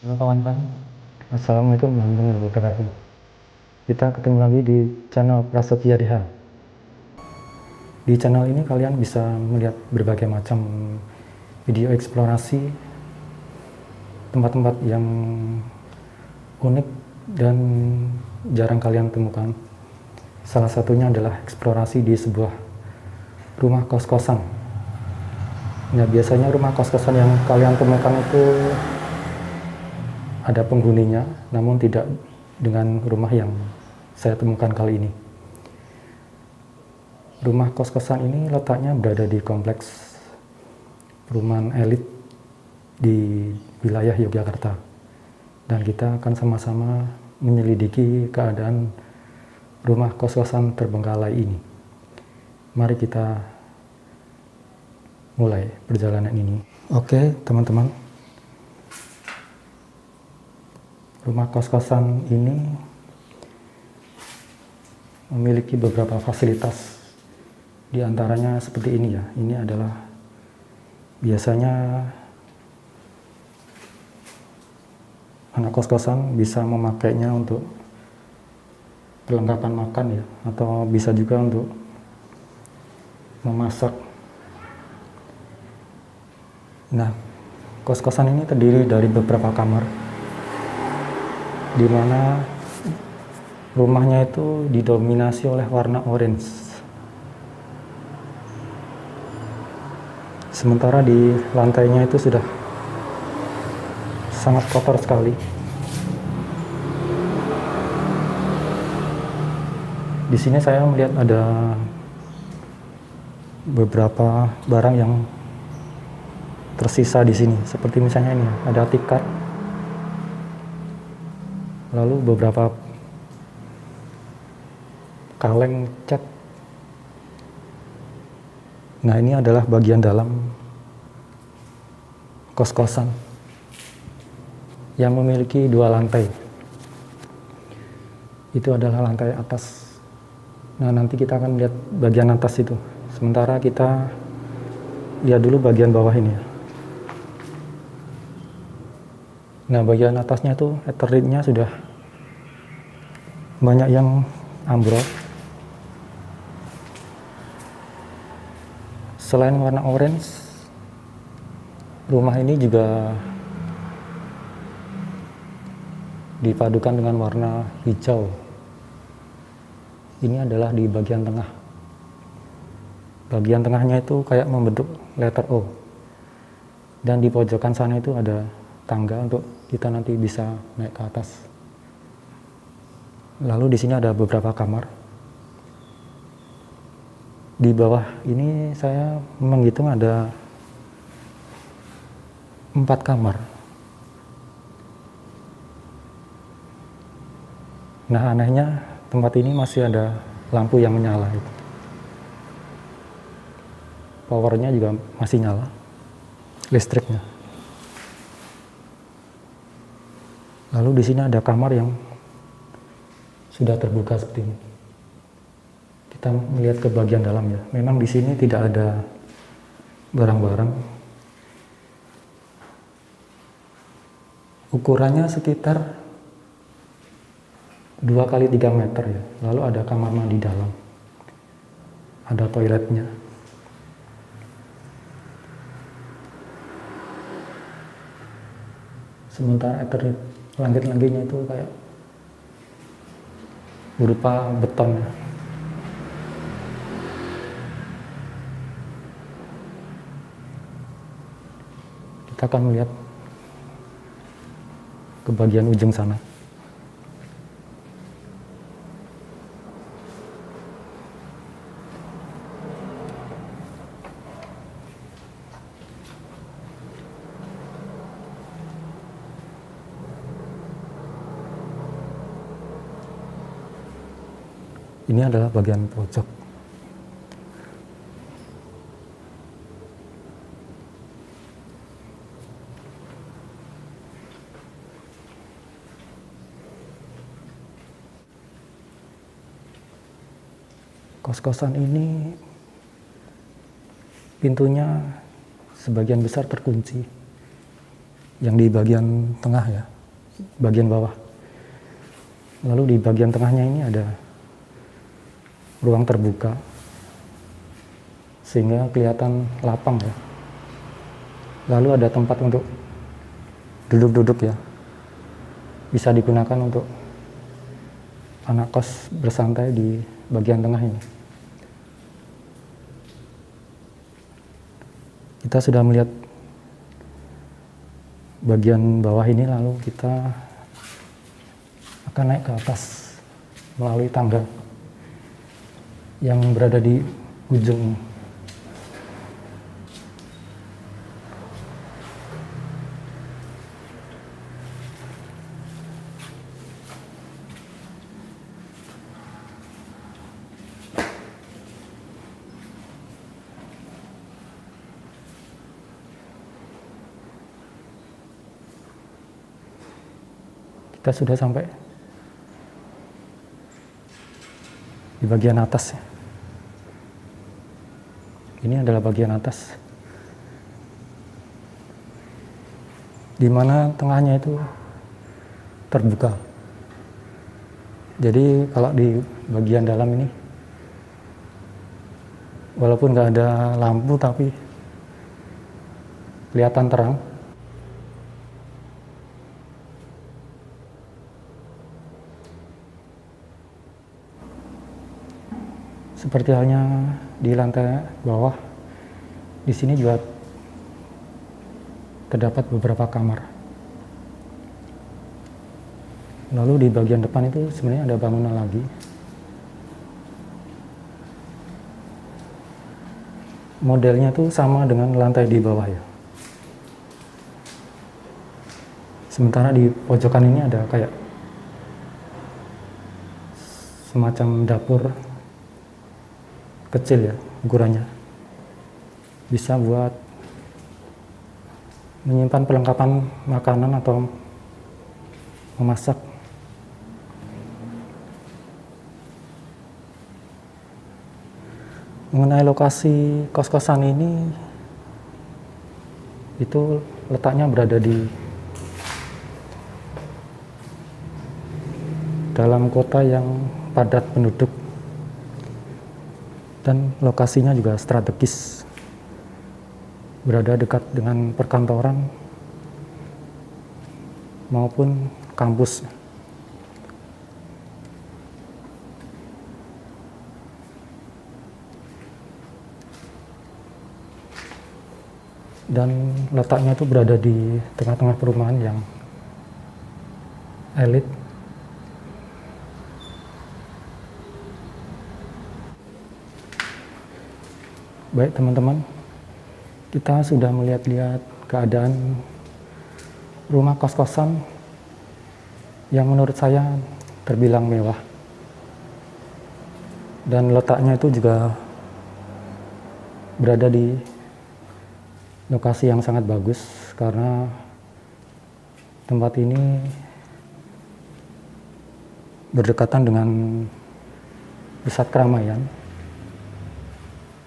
Halo kawan-kawan, Assalamualaikum warahmatullahi wabarakatuh. Kita ketemu lagi di channel Prasetya Deha. Di channel ini kalian bisa melihat berbagai macam video eksplorasi tempat-tempat yang unik dan jarang kalian temukan. Salah satunya adalah eksplorasi di sebuah rumah kos-kosan. Nah, biasanya rumah kos-kosan yang kalian temukan itu ada penghuninya, namun tidak dengan rumah yang saya temukan kali ini. Rumah kos-kosan ini letaknya berada di kompleks perumahan elit di wilayah Yogyakarta. Dan kita akan sama-sama menyelidiki keadaan rumah kos-kosan terbengkalai ini. Mari kita mulai perjalanan ini. Oke, teman-teman. Rumah kos-kosan ini memiliki beberapa fasilitas. Di antaranya seperti ini ya. Ini adalah biasanya anak kos-kosan bisa memakainya untuk perlengkapan makan ya, atau bisa juga untuk memasak. Nah, kos-kosan ini terdiri dari beberapa kamar, di mana rumahnya itu didominasi oleh warna orange. Sementara di lantainya itu sudah sangat kotor sekali. Di sini saya melihat ada beberapa barang yang tersisa di sini, seperti misalnya ini, ada tikar. Lalu beberapa kaleng cat. Nah, ini adalah bagian dalam kos-kosan yang memiliki 2 lantai. Itu adalah lantai atas. Nah, nanti kita akan lihat bagian atas itu. Sementara kita lihat dulu bagian bawah ini ya. Nah, bagian atasnya itu eternitnya sudah banyak yang ambrol. Selain warna orange, rumah ini juga dipadukan dengan warna hijau. Ini adalah di bagian tengah. Bagian tengahnya itu kayak membentuk letter O. Dan di pojokan sana itu ada tangga untuk kita nanti bisa naik ke atas. Lalu di sini ada beberapa kamar. Di bawah ini saya menghitung ada 4 kamar. Nah, anehnya tempat ini masih ada lampu yang menyala itu. Powernya juga masih nyala, listriknya. Lalu di sini ada kamar yang sudah terbuka seperti ini. Kita melihat ke bagian dalam ya. Memang di sini tidak ada barang-barang. Ukurannya sekitar 2 kali 3 meter ya. Lalu ada kamar mandi dalam. Ada toiletnya. Sementara langit-langitnya itu kayak berupa beton ya. Kita akan melihat ke bagian ujung sana. Ini adalah bagian pojok. Kos-kosan ini pintunya sebagian besar terkunci. Yang di bagian tengah ya, bagian bawah. Lalu di bagian tengahnya ini ada ruang terbuka sehingga kelihatan lapang ya. Lalu ada tempat untuk duduk-duduk ya. Bisa digunakan untuk anak kos bersantai di bagian tengah ini. Kita sudah melihat bagian bawah ini, lalu kita akan naik ke atas melalui tangga yang berada di ujung. Kita sudah sampai di bagian atas. Ini adalah bagian atas, di mana tengahnya itu terbuka. Jadi kalau di bagian dalam ini, walaupun nggak ada lampu, tapi kelihatan terang. Seperti halnya di lantai bawah, di sini juga terdapat beberapa kamar. Lalu di bagian depan itu sebenarnya ada bangunan lagi. Modelnya tuh sama dengan lantai di bawah ya. Sementara di pojokan ini ada kayak semacam dapur kecil ya ukurannya, bisa buat menyimpan perlengkapan makanan atau memasak. Mengenai lokasi kos-kosan ini, itu letaknya berada di dalam kota yang padat penduduk. Dan lokasinya juga strategis, berada dekat dengan perkantoran maupun kampus. Dan letaknya itu berada di tengah-tengah perumahan yang elit. Baik teman-teman, kita sudah melihat-lihat keadaan rumah kos-kosan yang menurut saya terbilang mewah. Dan letaknya itu juga berada di lokasi yang sangat bagus, karena tempat ini berdekatan dengan pusat keramaian.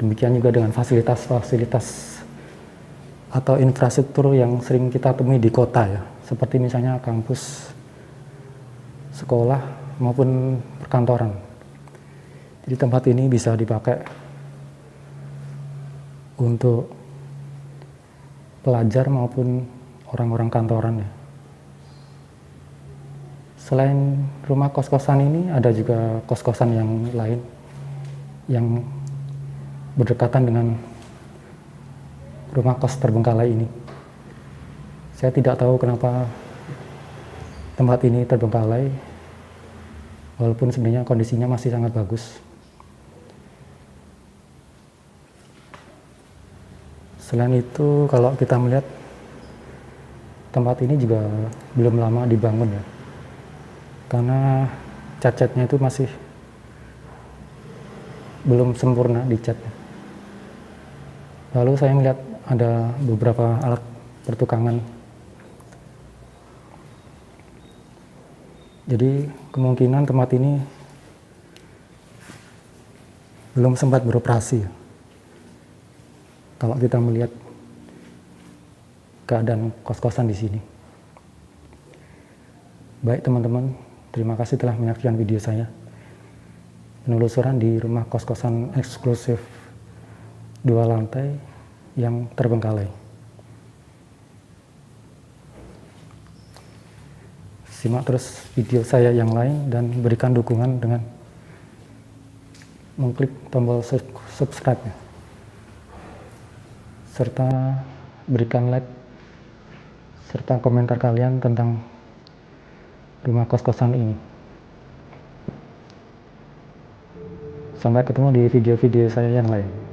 Demikian juga dengan fasilitas-fasilitas atau infrastruktur yang sering kita temui di kota ya, seperti misalnya kampus, sekolah, maupun perkantoran. Jadi tempat ini bisa dipakai untuk pelajar maupun orang-orang kantoran ya. Selain rumah kos-kosan ini, ada juga kos-kosan yang lain yang berdekatan dengan rumah kos terbengkalai ini. Saya tidak tahu kenapa tempat ini terbengkalai, walaupun sebenarnya kondisinya masih sangat bagus. Selain itu, kalau kita melihat tempat ini juga belum lama dibangun ya, karena cat-catnya itu masih belum sempurna dicatnya. Lalu saya melihat ada beberapa alat pertukangan. Jadi kemungkinan tempat ini belum sempat beroperasi. Kalau kita melihat keadaan kos-kosan di sini. Baik teman-teman, terima kasih telah menyaksikan video saya. Penelusuran di rumah kos-kosan eksklusif 2 lantai yang terbengkalai. Simak terus video saya yang lain dan berikan dukungan dengan mengklik tombol subscribe serta berikan like serta komentar kalian tentang rumah kos-kosan ini. Sampai ketemu di video-video saya yang lain.